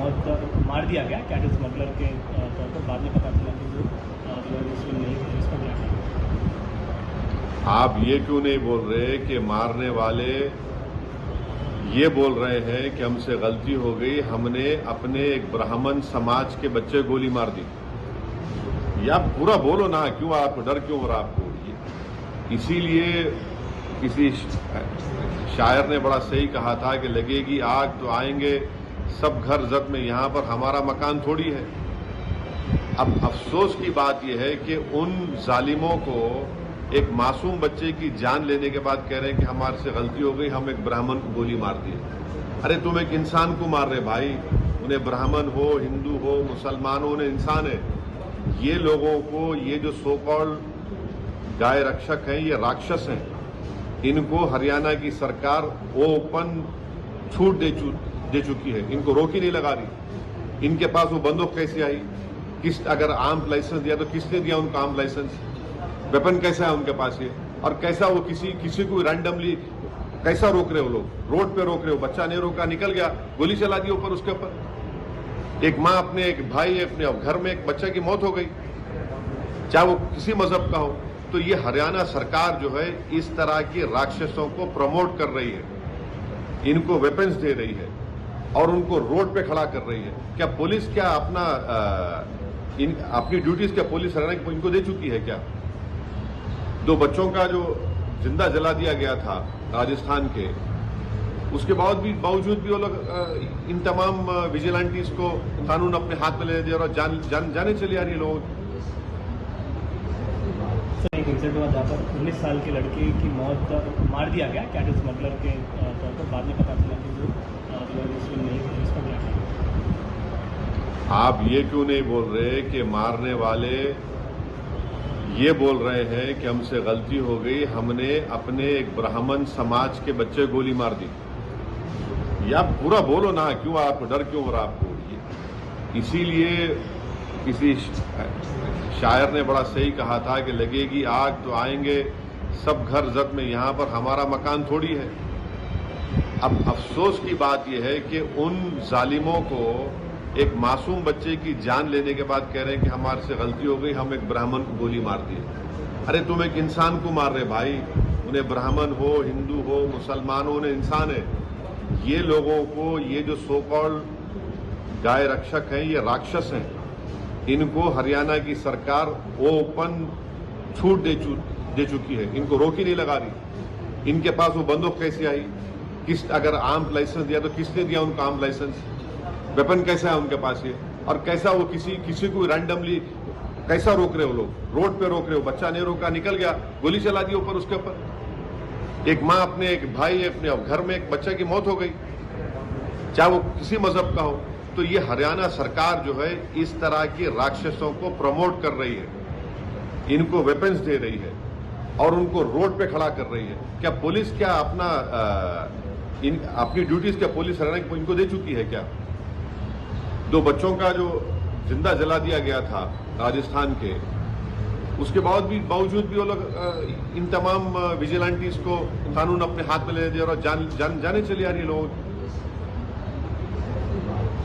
मौत मार दिया गया कैटल स्मगलर के तौर पर। बाद में पता चला कि वो इसमें नहीं थे। इसका क्या कहना? आप ये क्यों नहीं बोल रहे कि मारने वाले ये बोल रहे हैं कि हमसे गलती हो गई, हमने अपने एक ब्राह्मण समाज के बच्चे गोली मार दी? ये आप पूरा बोलो ना, क्यों आपको डर क्यों हो रहा आपको? इसीलिए किसी शायर ने बड़ा सही कहा था कि लगेगी आग तो आएंगे सब घर जद में, यहाँ पर हमारा मकान थोड़ी है। अब अफसोस की बात यह है कि उन जालिमों को एक मासूम बच्चे की जान लेने के बाद कह रहे हैं कि हमारे से गलती हो गई, हम एक ब्राह्मण को गोली मार दी। अरे तुम एक इंसान को मार रहे भाई, उन्हें ब्राह्मण हो, हिंदू हो, मुसलमान हो, उन्हें इंसान है। ये लोगों को, ये जो सो कॉल्ड गाय रक्षक हैं, ये राक्षस हैं। इनको हरियाणा की सरकार ओपन छूट दे चुकी है, इनको रोक ही नहीं लगा रही। इनके पास वो बंदूक कैसे आई? अगर आर्म लाइसेंस दिया तो किसने दिया उनको आर्म लाइसेंस? वेपन कैसा है उनके पास ये? और कैसा वो किसी को रैंडमली कैसा रोक रहे हो? लोग रोड पे रोक रहे हो, बच्चा नहीं रोका, निकल गया, गोली चला दी ऊपर उसके ऊपर। एक माँ अपने एक भाई अपने घर में एक बच्चे की मौत हो गई, चाहे वो किसी मजहब का हो। तो ये हरियाणा सरकार जो है इस तरह के राक्षसों को प्रमोट कर रही है, इनको वेपन्स दे रही है और उनको रोड पे खड़ा कर रही है। क्या पुलिस क्या अपनी ड्यूटीज क्या पुलिस हरियाणा इनको दे चुकी है क्या? 2 बच्चों का जो जिंदा जला दिया गया था राजस्थान के, उसके बावजूद भी वो लोग इन तमाम विजिलेंटीज को कानून अपने हाथ में ले दे और जाने चली आ रही है लोगों की। एक इंसिडेंट हुआ जहाँ पर 19 साल की लड़की की मौत मार दिया गया कैटल स्मगलर के तौर पर। बाद में पता चला कि वो इसमें नहीं थे। इसका क्या कहना? आप ये क्यों नहीं बोल रहे कि मारने वाले ये बोल रहे हैं कि हमसे गलती हो गई, हमने अपने एक ब्राह्मण समाज के बच्चे गोली मार दी? ये आप पूरा बोलो ना, क्यों आपको डर क्यों हो रहा आपको? इसीलिए किसी शायर ने बड़ा सही कहा था कि लगेगी आग तो आएंगे सब घर जद में, यहाँ पर हमारा मकान थोड़ी है। अब अफसोस की बात यह है कि उन जालिमों को एक मासूम बच्चे की जान लेने के बाद कह रहे हैं कि हमारे से गलती हो गई, हम एक ब्राह्मण को गोली मार दी। अरे तुम एक इंसान को मार रहे भाई, उन्हें ब्राह्मण हो, हिंदू हो, मुसलमान हो, उन्हें इंसान है। ये लोगों को, ये जो सो कॉल्ड गाय रक्षक हैं, ये राक्षस हैं। इनको हरियाणा की सरकार ओपन छूट दे चुकी है, इनको रोक ही नहीं लगा रही। इनके पास वो बंदूक कैसे आई? अगर आर्म लाइसेंस दिया तो किसने दिया उनको आर्म लाइसेंस? वेपन कैसा है उनके पास ये? और कैसा वो किसी को रैंडमली कैसा रोक रहे हो? लोग रोड पे रोक रहे हो, बच्चा नहीं रोका, निकल गया, गोली चला दी ऊपर उसके ऊपर। एक माँ अपने एक भाई अपने घर में एक बच्चे की मौत हो गई, चाहे वो किसी मजहब का हो। तो ये हरियाणा सरकार जो है इस तरह के राक्षसों को प्रमोट कर रही है, इनको वेपन्स दे रही है और उनको रोड पे खड़ा कर रही है। क्या पुलिस क्या अपनी ड्यूटीज क्या पुलिस हरियाणा इनको दे चुकी है क्या? 2 बच्चों का जो जिंदा जला दिया गया था राजस्थान के, उसके बावजूद भी वो लोग इन तमाम विजिलेंटीज को कानून अपने हाथ में ले दे और जाने चली आ रही है लोगों की।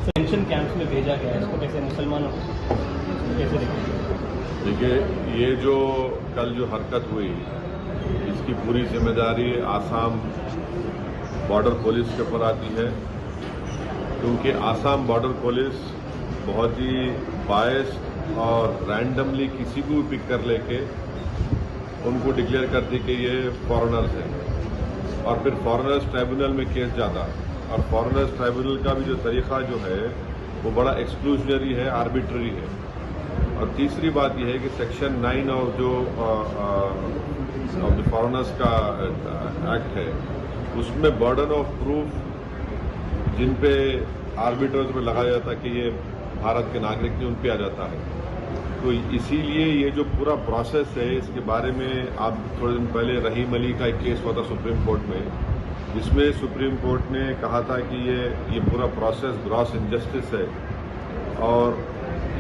पेंशन कैंप्स में भेजा गया है, इसको कैसे मुसलमानों कैसे देखिए, ये जो कल जो हरकत हुई, इसकी पूरी जिम्मेदारी आसाम बॉर्डर पुलिस के ऊपर आती है, क्योंकि आसाम बॉर्डर पुलिस बहुत ही बायस्ड और रैंडमली किसी को भी पिक कर लेके उनको डिक्लेयर करती कि ये फॉरेनर्स हैं और फिर फॉरेनर्स ट्राइब्यूनल में केस जाता। और फॉरेनर्स ट्राइब्यूनल का भी जो तरीका जो है वो बड़ा एक्सक्लूजनरी है, आर्बिट्ररी है। और तीसरी बात यह है कि सेक्शन 9 और जो फॉरेनर्स का एक्ट है, उसमें बर्डन ऑफ प्रूफ जिन पे आर्बिट्रर्स में लगाया जाता है कि ये भारत के नागरिक नहीं, उन पे आ जाता है। तो इसीलिए ये जो पूरा प्रोसेस है, इसके बारे में आप थोड़े दिन पहले रहीम अली का एक केस हुआ था सुप्रीम कोर्ट में, जिसमें सुप्रीम कोर्ट ने कहा था कि ये पूरा प्रोसेस ग्रॉस इनजस्टिस है और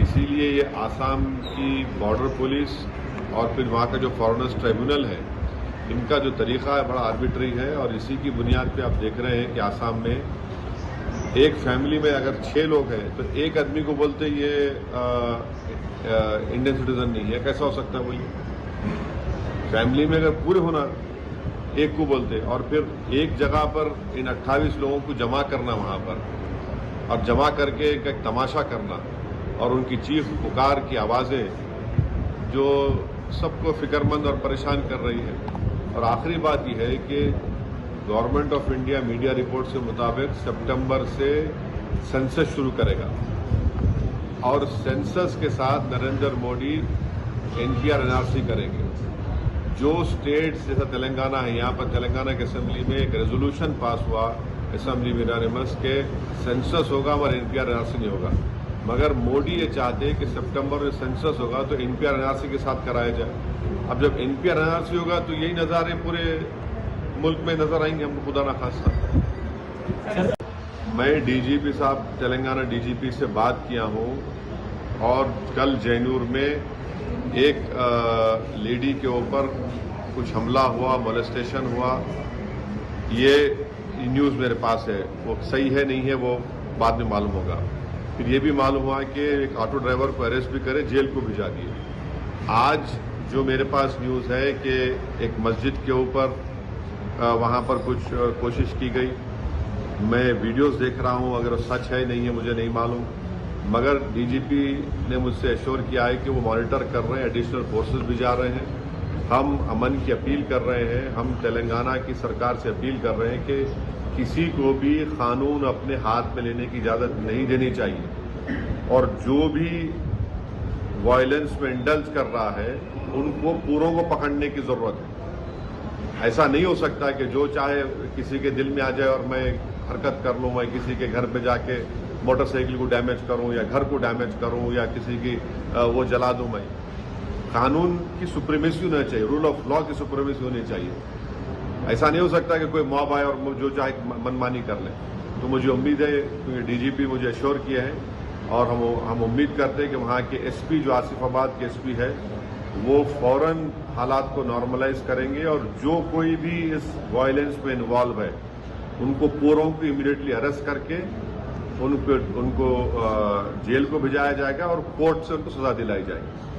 इसीलिए ये आसाम की बॉर्डर पुलिस और फिर वहाँ का जो फॉरेनर्स ट्राइब्यूनल है, इनका जो तरीका है बड़ा आर्बिट्री है। और इसी की बुनियाद पे आप देख रहे हैं कि आसाम में एक फैमिली में अगर 6 लोग हैं तो एक आदमी को बोलते ये इंडियन सिटीजन नहीं है, कैसा हो सकता है? बोलिए, फैमिली में अगर पूरे होना एक को बोलते, और फिर एक जगह पर इन 28 लोगों को जमा करना वहां पर, और जमा करके एक तमाशा करना, और उनकी चीख पुकार की आवाजें जो सबको फिक्रमंद और परेशान कर रही है। और आखिरी बात यह है कि government of India media report के मुताबिक सितंबर से सेंसस शुरू करेगा, और सेंसस के साथ नरेंद्र मोदी एनपीआर एनआरसी करेंगे। जो स्टेट्स जैसा तेलंगाना है, यहाँ पर तेलंगाना की असेंबली में एक रेजोल्यूशन पास हुआ असेंबली में यूनानिमस के सेंसस होगा और एनपीआर एनआरसी नहीं होगा, मगर मोदी ये चाहते हैं कि सितंबर में सेंसस होगा तो एनपीआर एनआरसी के साथ कराया जाए। अब जब एनपीआर एनआरसी होगा तो यही नज़ारे पूरे मुल्क में नजर आएंगे हमको, खुदा ना खासा। मैं डीजीपी साहब, तेलंगाना डीजीपी से बात किया हूँ, और कल जैनूर में एक लेडी के ऊपर कुछ हमला हुआ, मोलेस्टेशन हुआ, ये न्यूज़ मेरे पास है। वो सही है नहीं है वो बाद में मालूम होगा। फिर ये भी मालूम हुआ कि एक ऑटो ड्राइवर को अरेस्ट भी करे, जेल को भिजा दिए। आज जो मेरे पास न्यूज़ है कि एक मस्जिद के ऊपर वहाँ पर कुछ कोशिश की गई। मैं वीडियोस देख रहा हूँ, अगर सच है नहीं है मुझे नहीं मालूम, मगर डीजीपी ने मुझसे एश्योर किया है कि वो मॉनिटर कर रहे हैं, एडिशनल फोर्सेस भी जा रहे हैं। हम अमन की अपील कर रहे हैं, हम तेलंगाना की सरकार से अपील कर रहे हैं कि किसी को भी कानून अपने हाथ में लेने की इजाज़त नहीं देनी चाहिए, और जो भी वायलेंस में इंडल्ज कर रहा है उनको पूरों को पकड़ने की जरूरत है। ऐसा नहीं हो सकता कि जो चाहे किसी के दिल में आ जाए और मैं हरकत कर लूँ, मैं किसी के घर पे जाके मोटरसाइकिल को डैमेज करूँ या घर को डैमेज करूँ या किसी की वो जला दूँ। मैं कानून की सुप्रीमेसी होना चाहिए, रूल ऑफ लॉ की सुप्रीमेसी होनी चाहिए। ऐसा नहीं हो सकता कि कोई मॉब आए और जो चाहे मनमानी कर ले। तो मुझे उम्मीद है, क्योंकि डीजीपी मुझे एश्योर किया है, और हम उम्मीद करते हैं कि वहाँ के एसपी जो आसिफाबाद के एसपी है वो फौरन हालात को नॉर्मलाइज करेंगे, और जो कोई भी इस वायलेंस में इन्वॉल्व है उनको पूरों को इमीडिएटली अरेस्ट करके उनको जेल को भिजाया जाएगा और कोर्ट से उनको सजा दिलाई जाएगी।